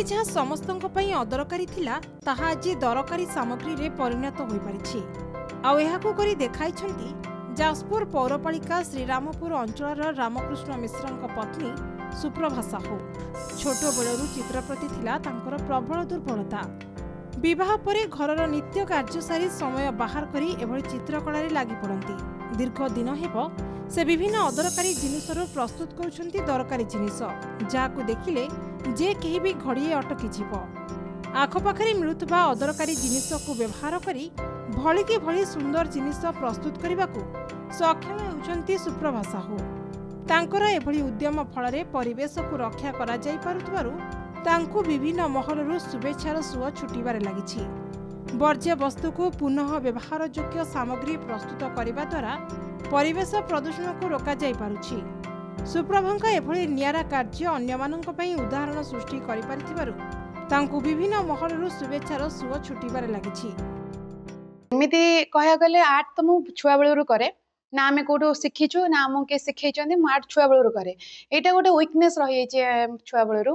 जहाँ समस्तों पई अदरकारी थिला ताहा आज दरकारी सामग्री रे परिणत होई परिछि। आ एहाकु करी देखाइछंती जाजपुर पौरपालिका श्रीरामपुर अंचल रामकृष्ण मिश्रଙ୍କ पत्नी सुप्रभा साहू। छोट बेलू चित्र प्रति थिला तांकर प्रबल दुर्बलता। विवाह परे घरर नित्य कार्य सारी समय बाहर करी एभଳି चित्रकला रे लागि पड़ंती। दीर्घ दिन हेबो से विभिन्न अदरकारी जिनिसरो प्रस्तुत करुछंती दरकारी जिनिस, जाकु देखिले जे केही भी घड़िए अटकी जीवो। आखपाखरे मिलुतबा अदरकारी जिनिस को व्यवहार करी भली के भली सुंदर जिनिस प्रस्तुत करबाकू सक्षम होउछंती सुप्रभा साहू। तांकर एभଳି उद्यम फलरे परिवेश को रक्षा करा जाई पारुतबारु तांकू विभिन्न महलरु शुभेच्छार सुଅ छुटिबारे लागिछि। वर्ज्य वस्तु को पुनः व्यवहार योग्य सामग्री प्रस्तुत करने द्वारा परिवेश प्रदूषण को रोका जाई पारुछि। सुप्रभांक एभଳି नियारा कार्य अन्यमानंक पई उदाहरण सृष्टि करि पारिथिबारु तांकू विभिन्न महलरु शुभेच्छार सुଅ छुटिबारे लागिछि। एमिति कहया गले आर्ट तो मु छुआ बेलरू करे ना आमे कोठो शिखिछु ना हमके शिखैचंदी मु आर्ट छुआ बेलरू करे। एटा गोटे वीकनेस रही छै छुआ बेलरू।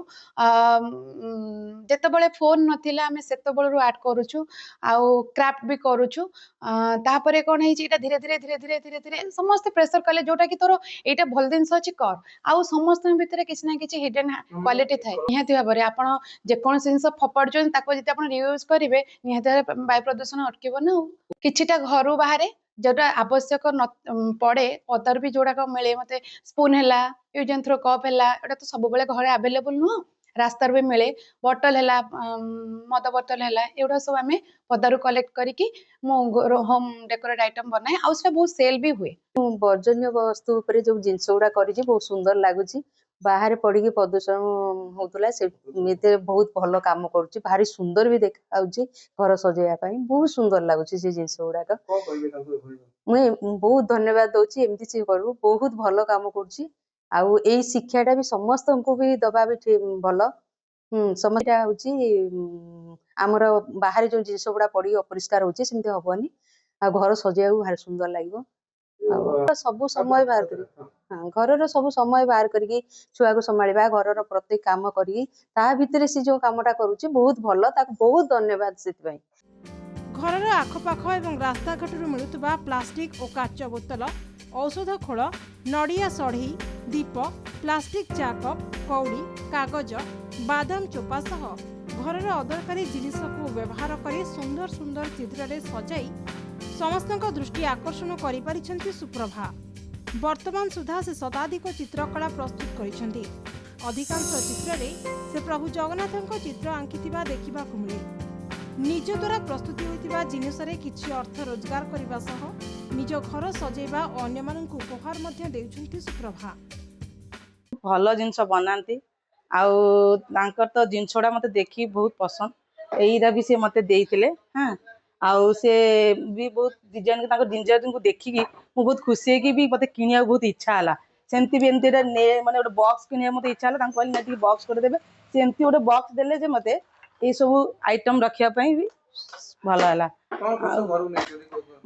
जेते बेले फोन नथिला आमे सेते बेलरू आर्ट करूछु आउ क्राफ्ट भी करूछु। तापरे कोन हे छै एटा धीरे धीरे धीरे धीरे धीरे धीरे समस्त प्रेशर कले जोटा कि तोर एटा भल दिनस अछि कर आउ समस्त भितरे किछ ना किछ हिडन क्वालिटी थाए। निहाती भाबरे आपण जे कोन जिंस फपडजन ताको जति आपण रियूज करिवे निहाती वायु प्रदूषण अटकिबो ना। किछिटा घरु बाहरे जोटा आवश्यक पड़े अदर भी जोड़ा मिले मते स्पून हैला यूज एंड थ्रो कप हैला एटा तो सब बेले घरे अवेलेबल नुह। रास्तार भी मिले बोतल हैला मद बोतल हैला एउडा सब आमे पदारु कलेक्ट करिकि मो होम डेकोरेट आइटम बनाए आउ से बहुत सेल भी हुए। वर्जन्य वस्तु ऊपर जो जिनस गुड़ा करी बहुत सुंदर लगुच। बाहर पड़ी प्रदूषण होता से बहुत भल कम करुच्ची भारी सुंदर भी देखा घर सजाइवाई बहुत सुंदर लगुच से जिनस गुड़ाक। मुझे बहुत धन्यवाद दूसरी एमती से करू बहुत भल कम करुच्ची आउ यही शिक्षाटा भी समस्त को भी दबा भी भल। समस्या हूँ आमर बाहर जो जिनस गुड़ा पड़ी अपरिष्कार होती सेमती हेनी आ घर सजाइवा भारी सुंदर लगे। सब समय बाहर कर घर सब समय बाहर करके छुआ को संभाळिबा घर प्रत्येक काम करी ता भितर से जो कामटा करूची बहुत भल ताको बहुत धन्यवाद सेति। घर आखपाख और रास्ता घाटू मिलुवा प्लास्टिक और काच बोतल औषध खोल नड़िया सढ़ई दीप प्लास्टिक चा कप कौड़ी कागज बादाम चोपा सह घर अदरकारी जिनिस को व्यवहार कर सुंदर सुंदर चित्र सजाई समस्त दृष्टि आकर्षण कर सुप्रभा। वर्तमान सुधा से शताधिक चित्रकला प्रस्तुत कर अधिकांश चित्र से प्रभु जगन्नाथ चित्र आंकिथिबा देखा मिले। निज द्वारा प्रस्तुति होइतिबा जिनिसरे किछि अर्थ रोजगार करबा सह निज घर सजेबा और अन्य माननकु उपहार मध्ये देउछन्ती सुप्रभा। भल जिनस बनाती आउ तांकर तो जिनसडा मते देखि बहुत पसंद एईरा भी से मते देइतिले। हां आउ से भी बहुत डिजाइन के तांकर डिजाइन को देखिकी मु बहुत खुशी है कि भी मते किनिया बहुत इच्छा हला। सेमती भी एमती माने गोटे बॉक्स किनिया मते इच्छा हला तांको कहली नेटी बॉक्स कर देबे से एमती गोटे बॉक्स देले जे मते ए सब आइटम रखिया पई भी भलो हला।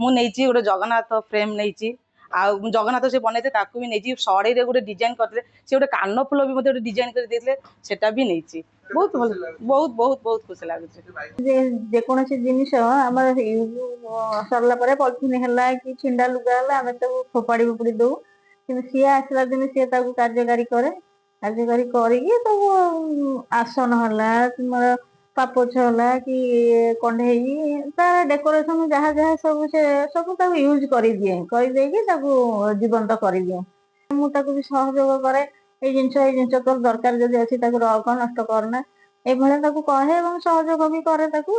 मु नेची गोटे जगन्नाथ फ्रेम नेची आ जगन्नाथ से बनैते ताकू भी नेची सड़ई रे गोटे डिजाइन करते से गोटे कान फुल भी मते गोटे डिजाइन कर देले सेटा भी नेची बहुत भल बहुत बहुत बहुत खुशी लागुଛି। जे कोनोसी जिनिस हमर सरला परे पॉलिथिन हला कि छिंडा लुगा हला हमें तो फोपाड़ी फोपाड़ी दो कि सी आसला दिन सी ताकू कार्यकारी करे कार्यकारी करिके तो आसन हला तुमर पापोछ हला कि कंढेई तार डेकोरेशन जहाँ जहाँ सब ताकू यूज करी दे कि ताकू जीवंत करी दिए। मु ताकू भी सहयोग करे ए जिनिस तो दरकार जदि अछि ताकू रख नष्ट करना ए भले ताकू कहे एवं सहयोग भी करे ताकू।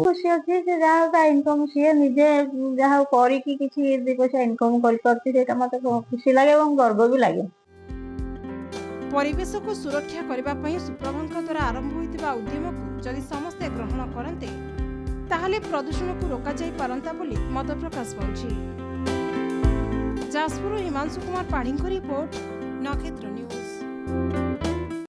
खुशी अछि जे जहाँ इनकम सी निजे जहाँ करी कि किछि दि पैसा इनकम करि करछि सेटा मते खुशी लागे एवं गर्व भी लागे। परिवेश को सुरक्षा करने सुप्रभांक द्वारा आरंभ होइतिबा उद्यम को जदि समस्ते ग्रहण करते ताहले प्रदूषण को रोका जाई पारंता बोली मत प्रकाश पाउछि। जाजपुर हिमांशु कुमार पाढ़ी रिपोर्ट नक्षत्र न्यूज।